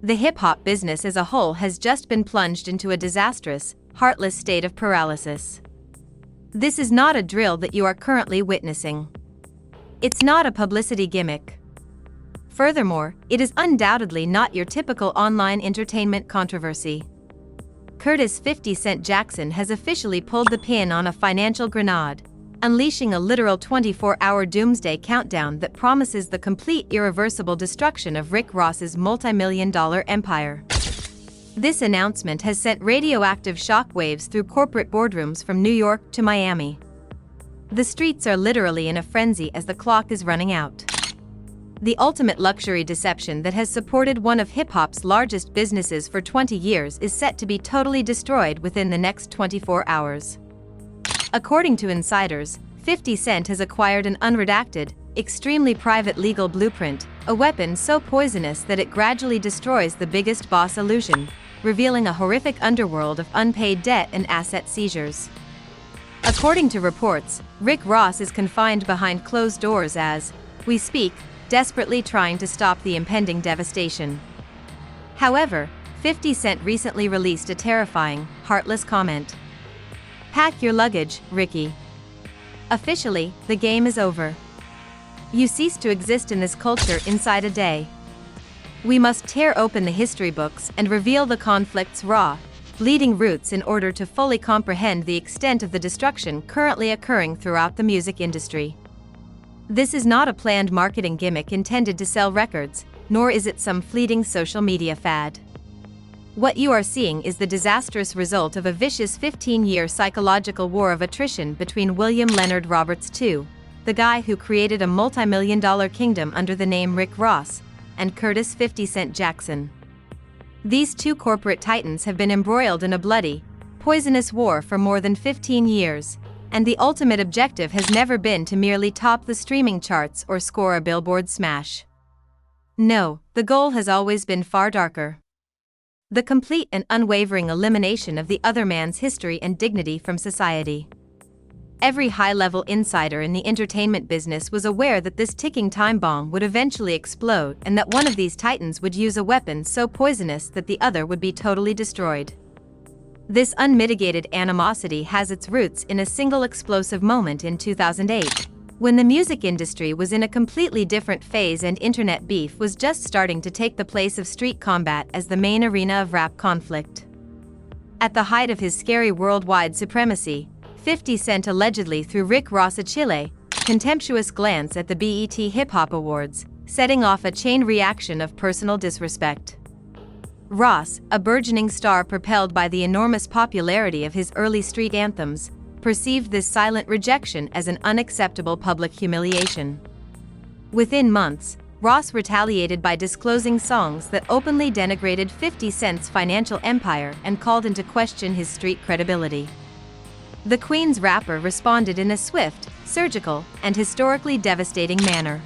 The hip-hop business as a whole has just been plunged into a disastrous, heartless state of paralysis. This is not a drill that you are currently witnessing. It's not a publicity gimmick. Furthermore, it is undoubtedly not your typical online entertainment controversy. Curtis 50 Cent Jackson has officially pulled the pin on a financial grenade, unleashing a literal 24-hour doomsday countdown that promises the complete irreversible destruction of Rick Ross's multi-million-dollar empire. This announcement has sent radioactive shockwaves through corporate boardrooms from New York to Miami. The streets are literally in a frenzy as the clock is running out. The ultimate luxury deception that has supported one of hip-hop's largest businesses for 20 years is set to be totally destroyed within the next 24 hours. According to insiders, 50 Cent has acquired an unredacted, extremely private legal blueprint, a weapon so poisonous that it gradually destroys the biggest boss illusion, revealing a horrific underworld of unpaid debt and asset seizures. According to reports, Rick Ross is confined behind closed doors as we speak, desperately trying to stop the impending devastation. However, 50 Cent recently released a terrifying, heartless comment. "Pack your luggage, Ricky. Officially, the game is over. You cease to exist in this culture inside a day. We must tear open the history books and reveal the conflict's raw, bleeding roots in order to fully comprehend the extent of the destruction currently occurring throughout the music industry." This is not a planned marketing gimmick intended to sell records, nor is it some fleeting social media fad. What you are seeing is the disastrous result of a vicious 15-year psychological war of attrition between William Leonard Roberts II, the guy who created a multi-million-dollar kingdom under the name Rick Ross, and Curtis 50 Cent Jackson. These two corporate titans have been embroiled in a bloody, poisonous war for more than 15 years, and the ultimate objective has never been to merely top the streaming charts or score a Billboard smash. No, the goal has always been far darker. The complete and unwavering elimination of the other man's history and dignity from society. Every high-level insider in the entertainment business was aware that this ticking time bomb would eventually explode and that one of these titans would use a weapon so poisonous that the other would be totally destroyed. This unmitigated animosity has its roots in a single explosive moment in 2008, when the music industry was in a completely different phase and internet beef was just starting to take the place of street combat as the main arena of rap conflict. At the height of his scary worldwide supremacy, 50 Cent allegedly threw Rick Ross a chilly, contemptuous glance at the BET Hip Hop Awards, setting off a chain reaction of personal disrespect. Ross, a burgeoning star propelled by the enormous popularity of his early street anthems, perceived this silent rejection as an unacceptable public humiliation. Within months, Ross retaliated by disclosing songs that openly denigrated 50 Cent's financial empire and called into question his street credibility. The Queen's rapper responded in a swift, surgical, and historically devastating manner.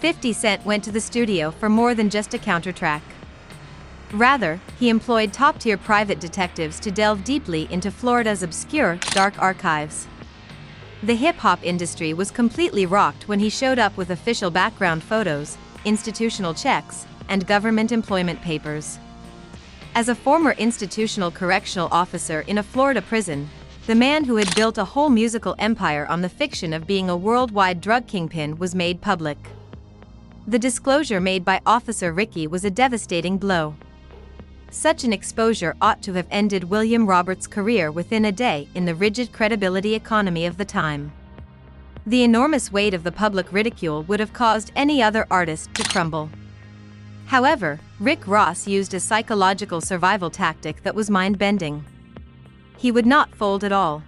50 Cent went to the studio for more than just a countertrack. Rather, he employed top-tier private detectives to delve deeply into Florida's obscure, dark archives. The hip-hop industry was completely rocked when he showed up with official background photos, institutional checks, and government employment papers. As a former institutional correctional officer in a Florida prison, the man who had built a whole musical empire on the fiction of being a worldwide drug kingpin was made public. The disclosure made by Officer Ricky was a devastating blow. Such an exposure ought to have ended William Roberts' career within a day in the rigid credibility economy of the time. The enormous weight of the public ridicule would have caused any other artist to crumble. However, Rick Ross used a psychological survival tactic that was mind-bending. He would not fold at all.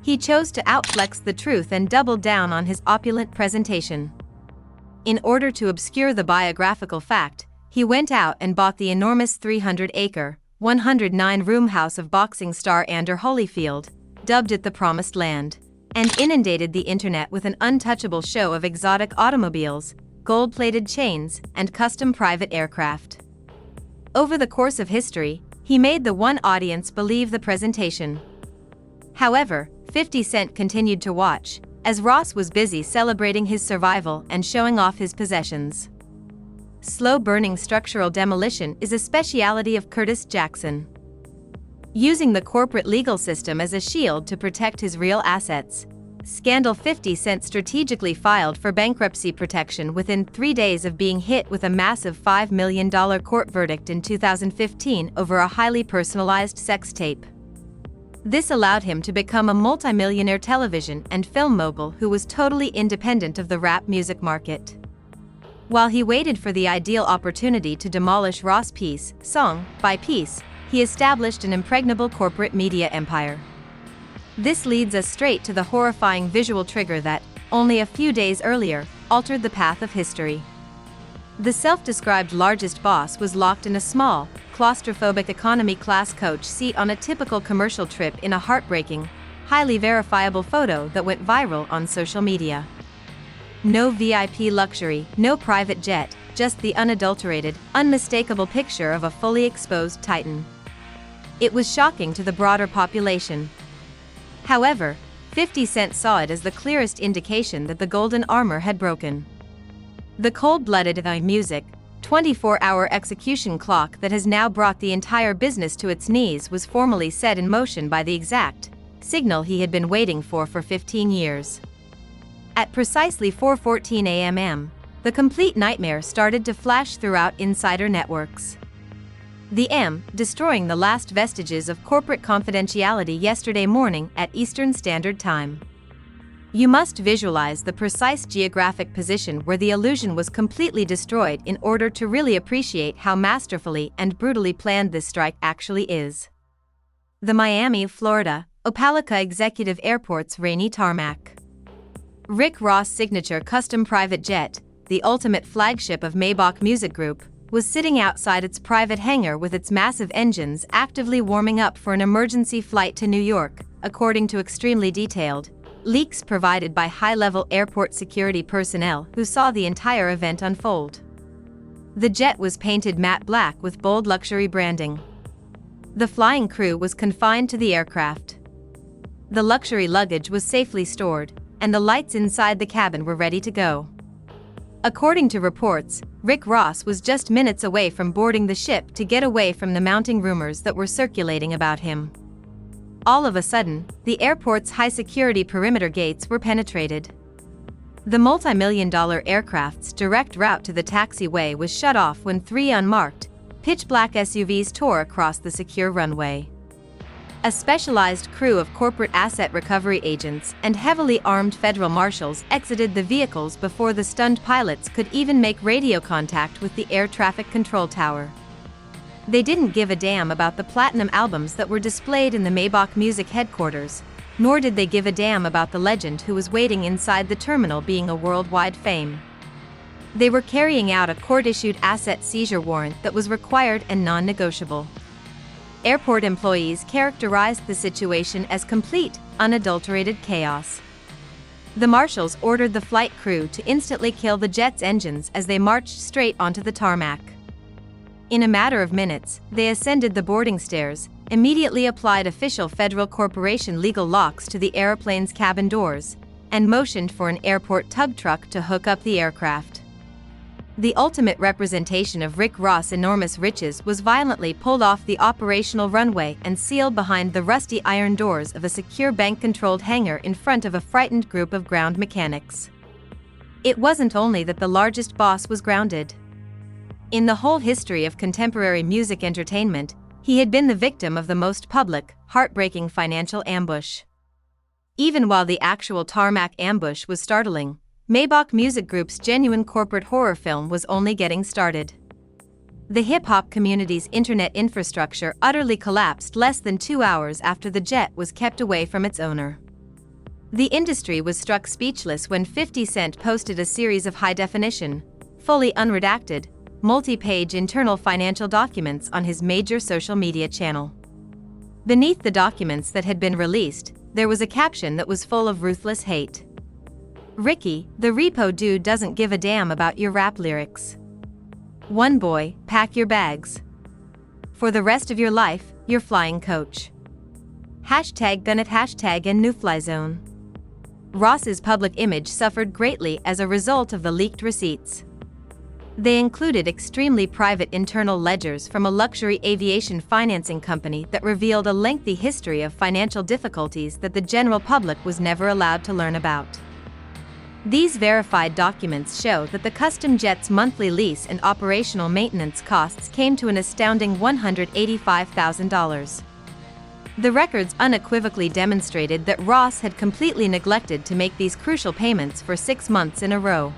He chose to outflex the truth and doubled down on his opulent presentation. In order to obscure the biographical fact, he went out and bought the enormous 300-acre, 109-room house of boxing star Evander Holyfield, dubbed it the Promised Land, and inundated the internet with an untouchable show of exotic automobiles, gold-plated chains, and custom private aircraft. Over the course of history, he made the one audience believe the presentation. However, 50 Cent continued to watch, as Ross was busy celebrating his survival and showing off his possessions. slow-burning structural demolition is a specialty of Curtis Jackson. Using the corporate legal system as a shield to protect his real assets, Scandal 50 Cent strategically filed for bankruptcy protection within 3 days of being hit with a massive $5 million court verdict in 2015 over a highly personalized sex tape. This allowed him to become a multimillionaire television and film mogul who was totally independent of the rap music market. While he waited for the ideal opportunity to demolish Ross piece, song by piece, he established an impregnable corporate media empire. This leads us straight to the horrifying visual trigger that, only a few days earlier, altered the path of history. The self-described largest boss was locked in a small, claustrophobic economy class coach seat on a typical commercial trip in a heartbreaking, highly verifiable photo that went viral on social media. No VIP luxury, no private jet, just the unadulterated, unmistakable picture of a fully exposed titan. It was shocking to the broader population. However, 50 Cent saw it as the clearest indication that the golden armor had broken. The cold-blooded music, 24-hour execution clock that has now brought the entire business to its knees was formally set in motion by the exact signal he had been waiting for 15 years. At precisely 4:14 a.m., the complete nightmare started to flash throughout insider networks. The destroying the last vestiges of corporate confidentiality yesterday morning at Eastern Standard Time. You must visualize the precise geographic position where the illusion was completely destroyed in order to really appreciate how masterfully and brutally planned this strike actually is. The Miami, Florida, Opelika Executive Airport's rainy tarmac. Rick Ross' signature custom private jet, the ultimate flagship of Maybach Music Group, was sitting outside its private hangar with its massive engines actively warming up for an emergency flight to New York, according to extremely detailed leaks provided by high-level airport security personnel who saw the entire event unfold. The jet was painted matte black with bold luxury branding. The flying crew was confined to the aircraft. The luxury luggage was safely stored, and the lights inside the cabin were ready to go. According to reports, Rick Ross was just minutes away from boarding the ship to get away from the mounting rumors that were circulating about him. All of a sudden, the airport's high-security perimeter gates were penetrated. The multi-million-dollar aircraft's direct route to the taxiway was shut off when 3 unmarked, pitch-black SUVs tore across the secure runway. A specialized crew of corporate asset recovery agents and heavily armed federal marshals exited the vehicles before the stunned pilots could even make radio contact with the air traffic control tower. They didn't give a damn about the platinum albums that were displayed in the Maybach Music headquarters, nor did they give a damn about the legend who was waiting inside the terminal being a worldwide fame. They were carrying out a court-issued asset seizure warrant that was required and non-negotiable. Airport employees characterized the situation as complete, unadulterated chaos. The marshals ordered the flight crew to instantly kill the jet's engines as they marched straight onto the tarmac. In a matter of minutes, they ascended the boarding stairs, immediately applied official federal corporation legal locks to the airplane's cabin doors, and motioned for an airport tug truck to hook up the aircraft. The ultimate representation of Rick Ross' enormous riches was violently pulled off the operational runway and sealed behind the rusty iron doors of a secure bank-controlled hangar in front of a frightened group of ground mechanics. It wasn't only that the largest boss was grounded. In the whole history of contemporary music entertainment, he had been the victim of the most public, heartbreaking financial ambush. Even while the actual tarmac ambush was startling, Maybach Music Group's genuine corporate horror film was only getting started. The hip-hop community's internet infrastructure utterly collapsed less than 2 hours after the jet was kept away from its owner. The industry was struck speechless when 50 Cent posted a series of high-definition, fully unredacted, multi-page internal financial documents on his major social media channel. Beneath the documents that had been released, there was a caption that was full of ruthless hate. "Ricky, the repo dude doesn't give a damn about your rap lyrics. One boy, pack your bags. For the rest of your life, you're flying coach. #Gunit #NewFlyZone." Ross's public image suffered greatly as a result of the leaked receipts. They included extremely private internal ledgers from a luxury aviation financing company that revealed a lengthy history of financial difficulties that the general public was never allowed to learn about. These verified documents show that the custom jet's monthly lease and operational maintenance costs came to an astounding $185,000. The records unequivocally demonstrated that Ross had completely neglected to make these crucial payments for 6 months in a row.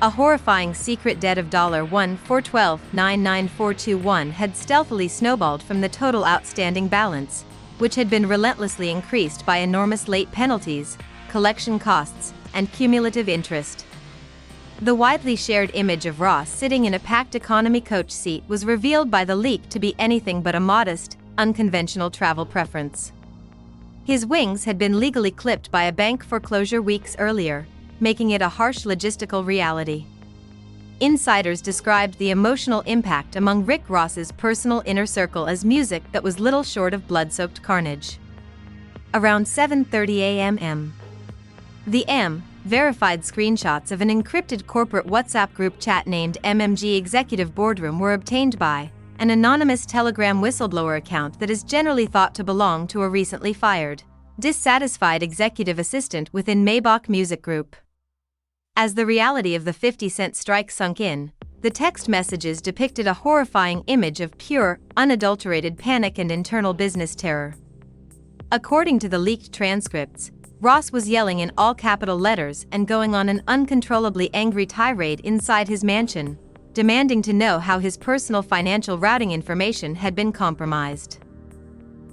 A horrifying secret debt of $1,412,99421 had stealthily snowballed from the total outstanding balance, which had been relentlessly increased by enormous late penalties, collection costs, and cumulative interest. The widely shared image of Ross sitting in a packed economy coach seat was revealed by the leak to be anything but a modest, unconventional travel preference. His wings had been legally clipped by a bank foreclosure weeks earlier, making it a harsh logistical reality. Insiders described the emotional impact among Rick Ross's personal inner circle as music that was little short of blood-soaked carnage. Around 7:30 a.m. The verified screenshots of an encrypted corporate WhatsApp group chat named MMG Executive Boardroom were obtained by an anonymous Telegram whistleblower account that is generally thought to belong to a recently fired, dissatisfied executive assistant within Maybach Music Group. As the reality of the 50 Cent strike sunk in, the text messages depicted a horrifying image of pure, unadulterated panic and internal business terror. According to the leaked transcripts, Ross was yelling in all capital letters and going on an uncontrollably angry tirade inside his mansion, demanding to know how his personal financial routing information had been compromised.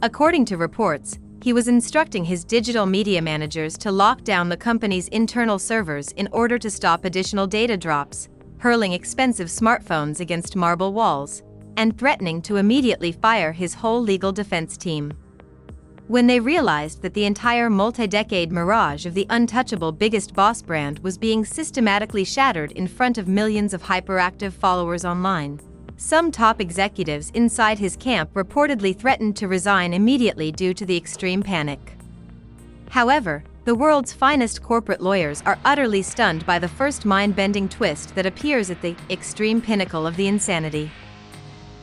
According to reports, he was instructing his digital media managers to lock down the company's internal servers in order to stop additional data drops, hurling expensive smartphones against marble walls, and threatening to immediately fire his whole legal defense team. When they realized that the entire multi-decade mirage of the untouchable Biggest Boss brand was being systematically shattered in front of millions of hyperactive followers online, some top executives inside his camp reportedly threatened to resign immediately due to the extreme panic. However, the world's finest corporate lawyers are utterly stunned by the first mind-bending twist that appears at the extreme pinnacle of the insanity.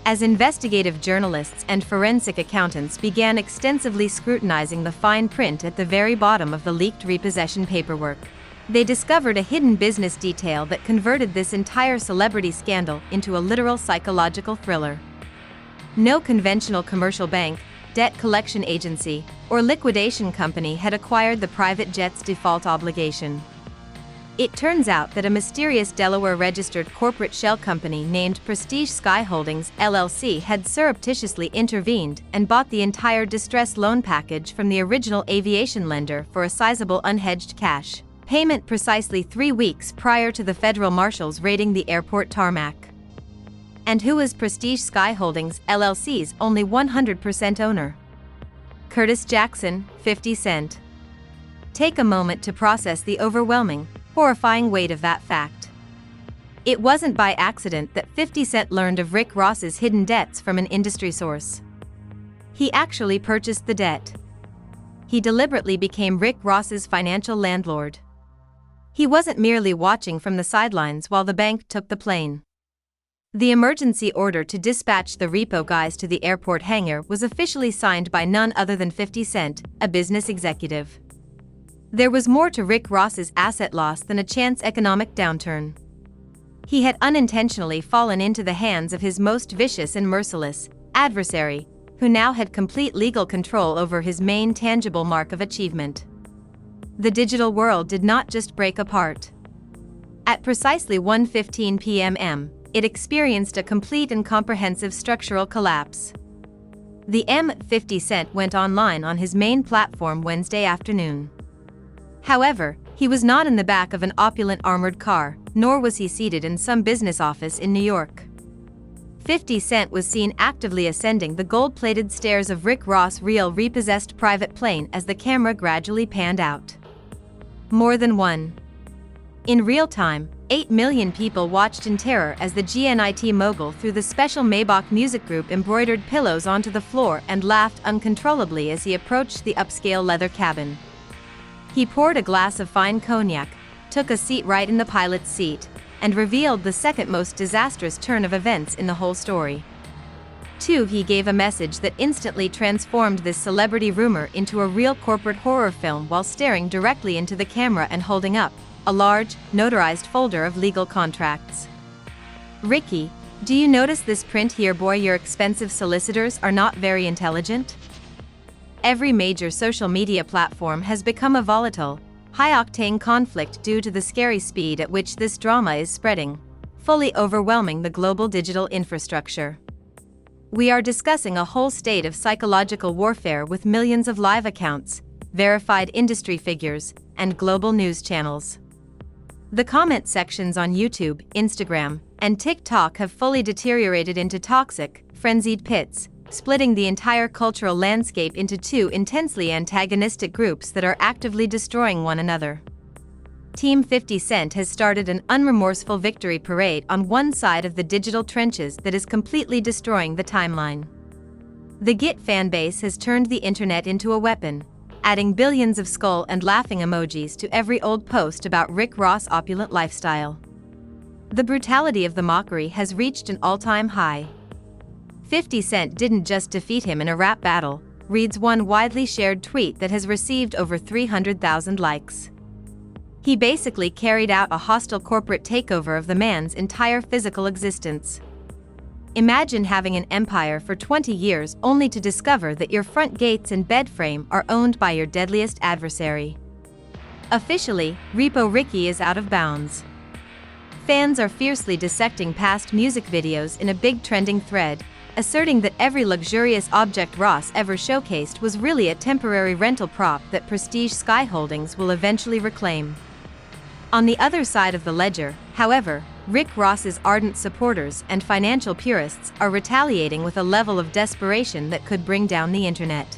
As investigative journalists and forensic accountants began extensively scrutinizing the fine print at the very bottom of the leaked repossession paperwork, they discovered a hidden business detail that converted this entire celebrity scandal into a literal psychological thriller. No conventional commercial bank, debt collection agency, or liquidation company had acquired the private jet's default obligation. It turns out that a mysterious Delaware-registered corporate shell company named Prestige Sky Holdings, LLC had surreptitiously intervened and bought the entire distress loan package from the original aviation lender for a sizable unhedged cash payment precisely 3 weeks prior to the federal marshals raiding the airport tarmac. And who is Prestige Sky Holdings, LLC's only 100% owner? Curtis Jackson, 50 Cent. Take a moment to process the overwhelming, horrifying weight of that fact. It wasn't by accident that 50 Cent learned of Rick Ross's hidden debts from an industry source. He actually purchased the debt. He deliberately became Rick Ross's financial landlord. He wasn't merely watching from the sidelines while the bank took the plane. The emergency order to dispatch the repo guys to the airport hangar was officially signed by none other than 50 Cent, a business executive. There was more to Rick Ross's asset loss than a chance economic downturn. He had unintentionally fallen into the hands of his most vicious and merciless adversary, who now had complete legal control over his main tangible mark of achievement. The digital world did not just break apart. At precisely 1:15 p.m., it experienced a complete and comprehensive structural collapse. The 50 Cent went online on his main platform Wednesday afternoon. However, he was not in the back of an opulent armored car, nor was he seated in some business office in New York. 50 Cent was seen actively ascending the gold-plated stairs of Rick Ross' real repossessed private plane as the camera gradually panned out. More than one. In real time, 8 million people watched in terror as the GNIT mogul threw the special Maybach Music Group embroidered pillows onto the floor and laughed uncontrollably as he approached the upscale leather cabin. He poured a glass of fine cognac, took a seat right in the pilot's seat, and revealed the second most disastrous turn of events in the whole story. 2. He gave a message that instantly transformed this celebrity rumor into a real corporate horror film while staring directly into the camera and holding up a large, notarized folder of legal contracts. Ricky, do you notice this print here, boy? Your expensive solicitors are not very intelligent? Every major social media platform has become a volatile, high-octane conflict due to the scary speed at which this drama is spreading, fully overwhelming the global digital infrastructure. We are discussing a whole state of psychological warfare with millions of live accounts, verified industry figures, and global news channels. The comment sections on YouTube, Instagram, and TikTok have fully deteriorated into toxic, frenzied pits, splitting the entire cultural landscape into two intensely antagonistic groups that are actively destroying one another. Team 50 Cent has started an unremorseful victory parade on one side of the digital trenches that is completely destroying the timeline. The Git fanbase has turned the internet into a weapon, adding billions of skull and laughing emojis to every old post about Rick Ross' opulent lifestyle. The brutality of the mockery has reached an all-time high. 50 Cent didn't just defeat him in a rap battle, reads one widely shared tweet that has received over 300,000 likes. He basically carried out a hostile corporate takeover of the man's entire physical existence. Imagine having an empire for 20 years only to discover that your front gates and bed frame are owned by your deadliest adversary. Officially, Repo Ricky is out of bounds. Fans are fiercely dissecting past music videos in a big trending thread, asserting that every luxurious object Ross ever showcased was really a temporary rental prop that Prestige Sky Holdings will eventually reclaim. On the other side of the ledger, however, Rick Ross's ardent supporters and financial purists are retaliating with a level of desperation that could bring down the internet.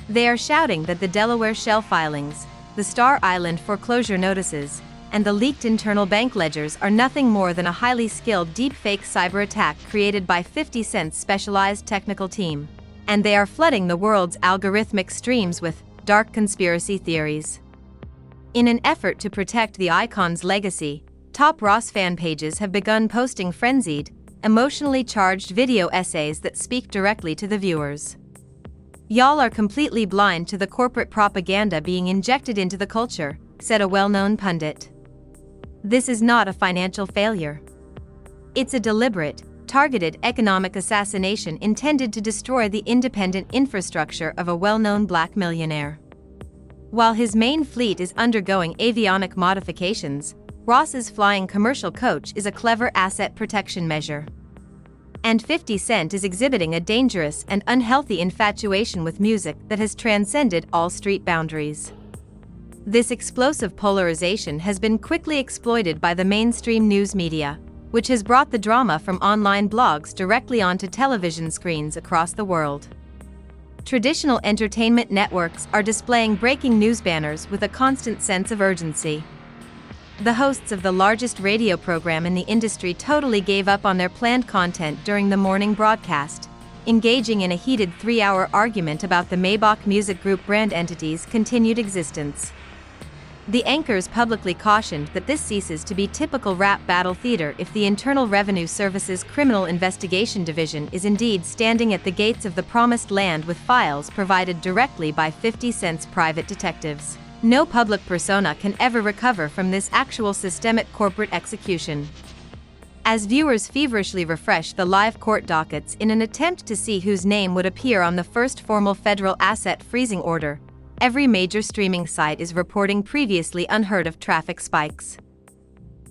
They are shouting that the Delaware shell filings, the Star Island foreclosure notices, and the leaked internal bank ledgers are nothing more than a highly skilled deepfake cyber attack created by 50 Cent's specialized technical team, and they are flooding the world's algorithmic streams with dark conspiracy theories. In an effort to protect the icon's legacy, top Ross fan pages have begun posting frenzied, emotionally charged video essays that speak directly to the viewers. "Y'all are completely blind to the corporate propaganda being injected into the culture," said a well-known pundit. This is not a financial failure. It's a deliberate, targeted economic assassination intended to destroy the independent infrastructure of a well-known black millionaire. While his main fleet is undergoing avionic modifications, Ross's flying commercial coach is a clever asset protection measure. And 50 Cent is exhibiting a dangerous and unhealthy infatuation with music that has transcended all street boundaries. This explosive polarization has been quickly exploited by the mainstream news media, which has brought the drama from online blogs directly onto television screens across the world. Traditional entertainment networks are displaying breaking news banners with a constant sense of urgency. The hosts of the largest radio program in the industry totally gave up on their planned content during the morning broadcast, engaging in a heated 3-hour argument about the Maybach Music Group brand entity's continued existence. The anchors publicly cautioned that this ceases to be typical rap battle theater if the Internal Revenue Service's Criminal Investigation Division is indeed standing at the gates of the promised land with files provided directly by 50 Cent's private detectives. No public persona can ever recover from this actual systemic corporate execution. As viewers feverishly refresh the live court dockets in an attempt to see whose name would appear on the first formal federal asset freezing order, every major streaming site is reporting previously unheard of traffic spikes.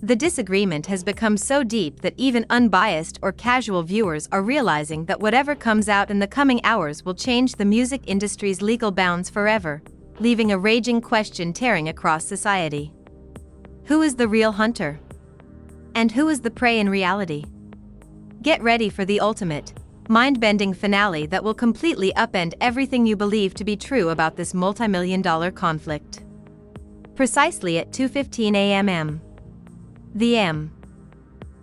The disagreement has become so deep that even unbiased or casual viewers are realizing that whatever comes out in the coming hours will change the music industry's legal bounds forever, leaving a raging question tearing across society. Who is the real hunter? And who is the prey in reality? Get ready for the ultimate, mind-bending finale that will completely upend everything you believe to be true about this multi-million-dollar conflict. Precisely at 2:15 a.m. The M.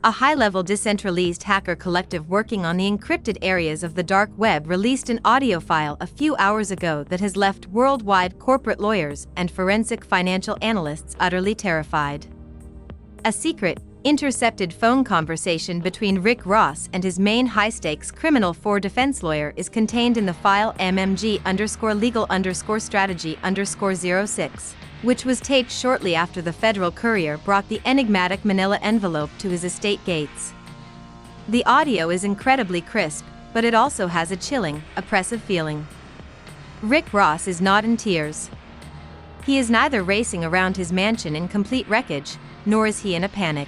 A high-level decentralized hacker collective working on the encrypted areas of the dark web released an audio file a few hours ago that has left worldwide corporate lawyers and forensic financial analysts utterly terrified. A secret, Intercepted phone conversation between Rick Ross and his main high-stakes criminal for defense lawyer is contained in the file mmg_legal_strategy_06, which was taped shortly after the Federal Courier brought the enigmatic manila envelope to his estate gates. The audio is incredibly crisp, but it also has a chilling, oppressive feeling. Rick Ross is not in tears. He is neither racing around his mansion in complete wreckage, nor is he in a panic.